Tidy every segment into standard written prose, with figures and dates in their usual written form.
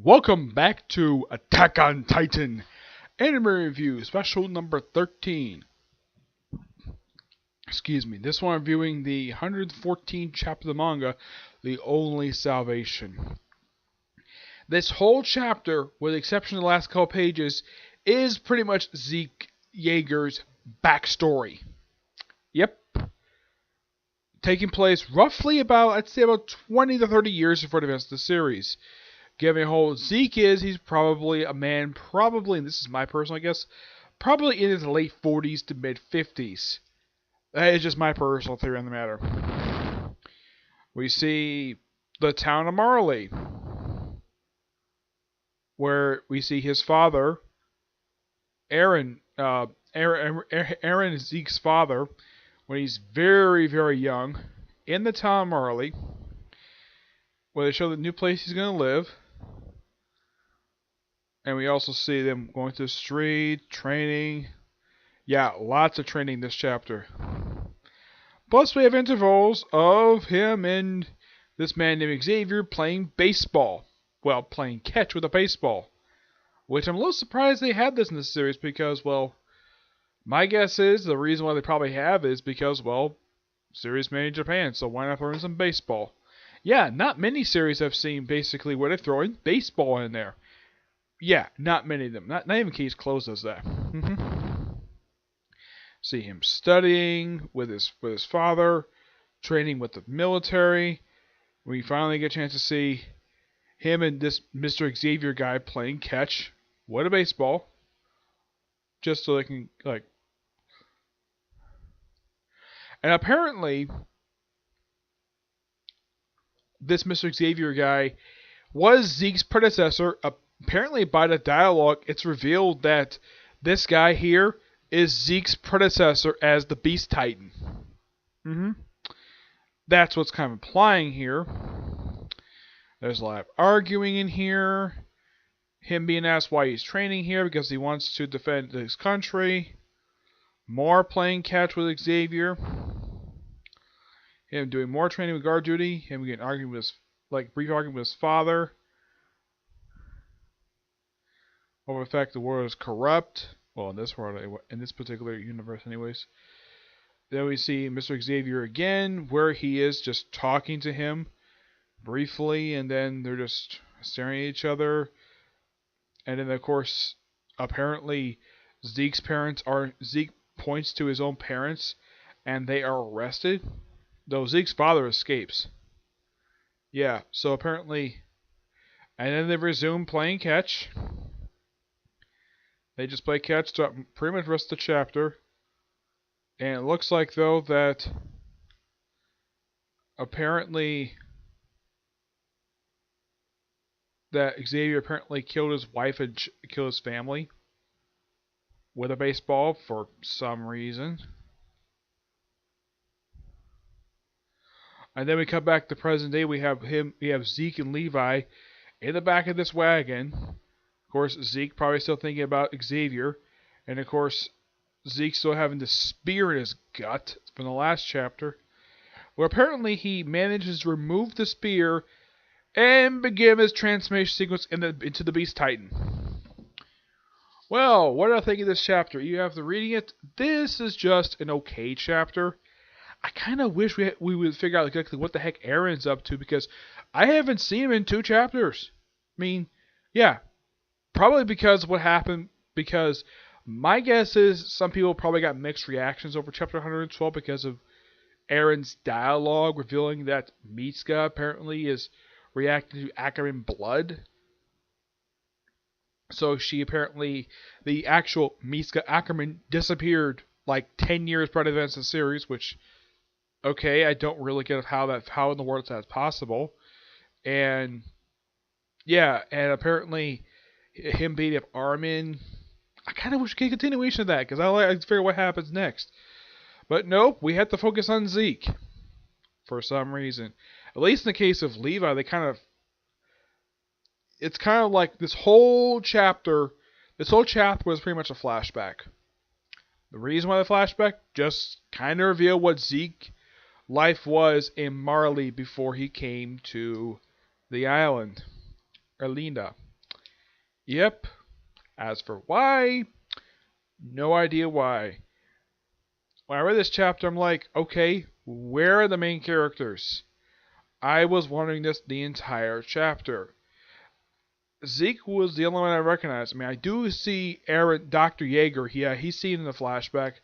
Welcome back to Attack on Titan Anime Review, special number 13. Excuse me, this one I'm reviewing the 114th chapter of the manga, The Only Salvation. This whole chapter, with the exception of the last couple pages, is pretty much Zeke Yeager's backstory. Yep. Taking place roughly about, I'd say about 20 to 30 years before the events of the series. Given how Zeke is, he's probably a man, and this is my personal guess, probably in his late 40s to mid 50s. That is just my personal theory on the matter. We see the town of Marley, where we see his father, Aaron is Zeke's father, when he's very, very young, in the town of Marley, where they show the new place he's going to live. And we also see them going to the street, training. Yeah, lots of training this chapter. Plus we have intervals of him and this man named Xavier playing baseball. Well, playing catch with a baseball. Which I'm a little surprised they had this in this series because, well, my guess is the reason why they probably have is because, well, series made in Japan, so why not throw in some baseball? Yeah, not many series I've seen basically where they throw in baseball in there. Yeah, not many of them. Not even Case Close does that. See him studying with his father, training with the military. We finally get a chance to see him and this Mr. Xavier guy playing catch with a baseball. Just so they can, like... And apparently, this Mr. Xavier guy was Zeke's predecessor. Apparently, by the dialogue, it's revealed that this guy here is Zeke's predecessor as the Beast Titan. That's what's kind of implying here. There's a lot of arguing in here. Him being asked why he's training here because he wants to defend his country. More playing catch with Xavier. Him doing more training with guard duty. Him getting arguing with brief argument with his father. Over the fact the world is corrupt. Well, in this world, in this particular universe anyways. Then we see Mr. Xavier again, where he is just talking to him briefly, and then they're just staring at each other. And then, of course, apparently Zeke points to his own parents, and they are arrested. Though Zeke's father escapes. Yeah, so apparently... And then they resume playing catch. They just play catch throughout pretty much the rest of the chapter. And it looks like, though, that apparently that Xavier apparently killed his wife and killed his family with a baseball for some reason. And then we come back to present day. We have Zeke and Levi in the back of this wagon. Of course, Zeke probably still thinking about Xavier. And of course, Zeke still having the spear in his gut from the last chapter. Where apparently he manages to remove the spear and begin his transformation sequence into the Beast Titan. Well, what do I think of this chapter? You have to reading it. This is just an okay chapter. I kind of wish we would figure out exactly what the heck Aaron's up to because I haven't seen him in 2 chapters. I mean, yeah. Probably because of what happened, because my guess is some people probably got mixed reactions over chapter 112 because of Aaron's dialogue revealing that Mitsuka apparently is reacting to Ackerman blood. So she apparently, the actual Mitsuka Ackerman disappeared like 10 years prior to the events of the series, which, okay, I don't really get how in the world that's possible. And, yeah, and apparently him beating up Armin. I kind of wish we get a continuation of that because I like to figure out what happens next. But nope, we have to focus on Zeke for some reason. At least in the case of Levi, it's kind of like this whole chapter was pretty much a flashback. The reason why the flashback just kind of revealed what Zeke life was in Marley before he came to the island, Erlinda. Yep. As for why, no idea why. When I read this chapter, I'm like, okay, where are the main characters? I was wondering this the entire chapter. Zeke was the only one I recognized. I mean, I do see Aaron, Dr. Yeager. Yeah, he's seen in the flashback.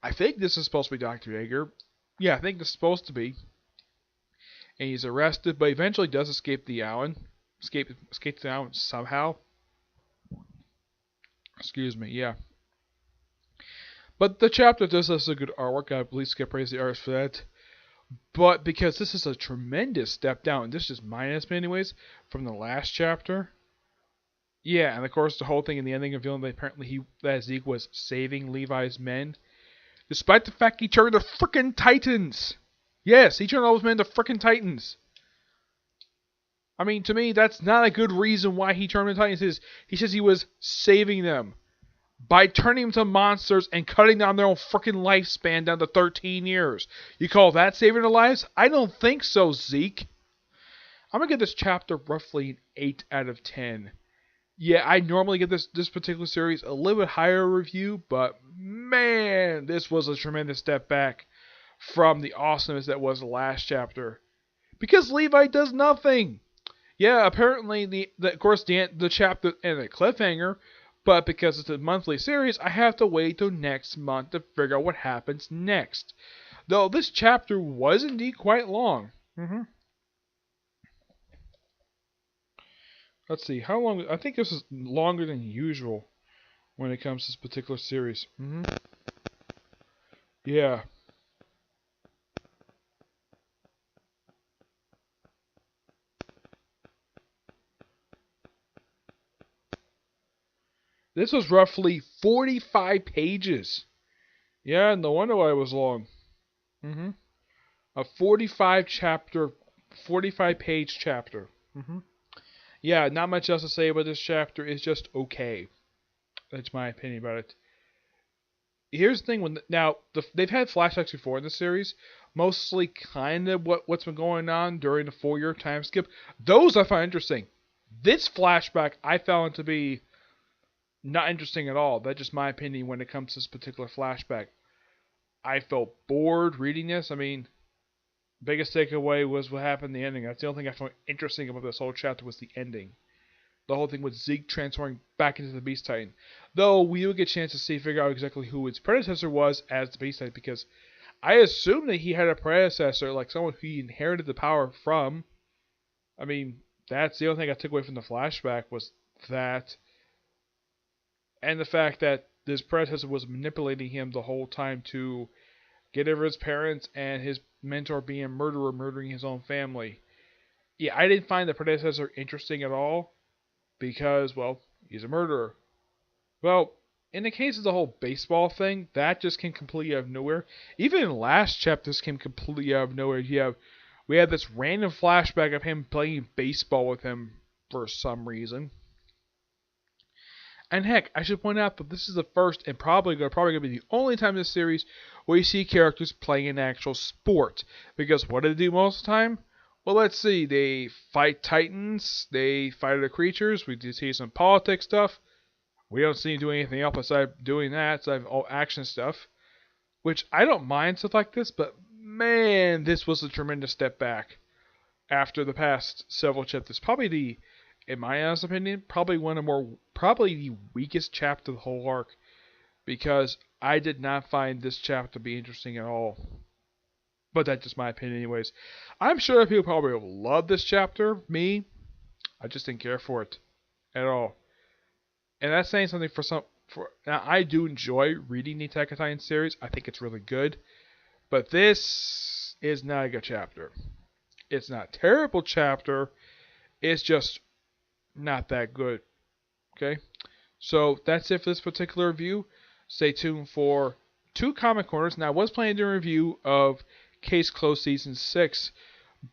I think this is supposed to be Dr. Yeager. Yeah, I think this is supposed to be. And he's arrested, but eventually does escape the island. Escape the island somehow. Excuse me, yeah. But the chapter does us a good artwork. I believe Skip praise the artist for that. But because this is a tremendous step down, and this is minus me anyways, from the last chapter. Yeah, and of course the whole thing in the ending revealing that apparently that Zeke was saving Levi's men. Despite the fact he turned to frickin' Titans. Yes, he turned all those men to frickin' Titans. I mean, to me, that's not a good reason why he turned them to Titans. He says he was saving them by turning them to monsters and cutting down their own frickin' lifespan down to 13 years. You call that saving their lives? I don't think so, Zeke. I'm going to give this chapter roughly an 8 out of 10. Yeah, I normally give this particular series a little bit higher review, but man, this was a tremendous step back from the awesomeness that was the last chapter. Because Levi does nothing. Yeah, apparently of course the chapter and the cliffhanger, but because it's a monthly series, I have to wait till next month to figure out what happens next. Though this chapter was indeed quite long. Let's see, how long? I think this is longer than usual when it comes to this particular series. Yeah. This was roughly 45 pages. Yeah, no wonder why it was long. A 45 page chapter. Yeah, not much else to say about this chapter. It's just okay. That's my opinion about it. Here's the thing: they've had flashbacks before in the series, mostly kind of what's been going on during the 4-year time skip. Those I find interesting. This flashback I found to be not interesting at all. That's just my opinion when it comes to this particular flashback. I felt bored reading this. I mean, biggest takeaway was what happened in the ending. That's the only thing I found interesting about this whole chapter was the ending. The whole thing with Zeke transforming back into the Beast Titan. Though we do get a chance to figure out exactly who his predecessor was as the Beast Titan, because I assume that he had a predecessor, like someone who he inherited the power from. I mean, that's the only thing I took away from the flashback was that. And the fact that this predecessor was manipulating him the whole time to get over his parents and his mentor being a murderer, murdering his own family. Yeah, I didn't find the predecessor interesting at all because, well, he's a murderer. Well, in the case of the whole baseball thing, that just came completely out of nowhere. Even in the last chapter, this came completely out of nowhere. We had this random flashback of him playing baseball with him for some reason. And heck, I should point out that this is the first and probably going to be the only time in this series where you see characters playing an actual sport. Because what do they do most of the time? Well, let's see. They fight titans. They fight other creatures. We do see some politics stuff. We don't see them doing anything else besides doing that. Besides all action stuff. Which I don't mind stuff like this, but man, this was a tremendous step back after the past several chapters. Probably in my honest opinion, probably the weakest chapter of the whole arc, because I did not find this chapter to be interesting at all. But that's just my opinion anyways. I'm sure people probably will love this chapter. Me, I just didn't care for it at all. And that's saying something now I do enjoy reading the Attack on Titan series. I think it's really good. But this is not a good chapter. It's not a terrible chapter. It's just not that good. Okay? So that's it for this particular review. Stay tuned for 2 Comic Corners. Now I was planning to do a review of Case Closed Season 6.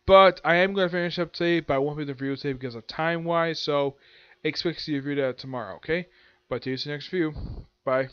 But I am going to finish up today, but I won't be the review today because of time wise. So expect to see a review that tomorrow, okay? But to see you next review. Bye.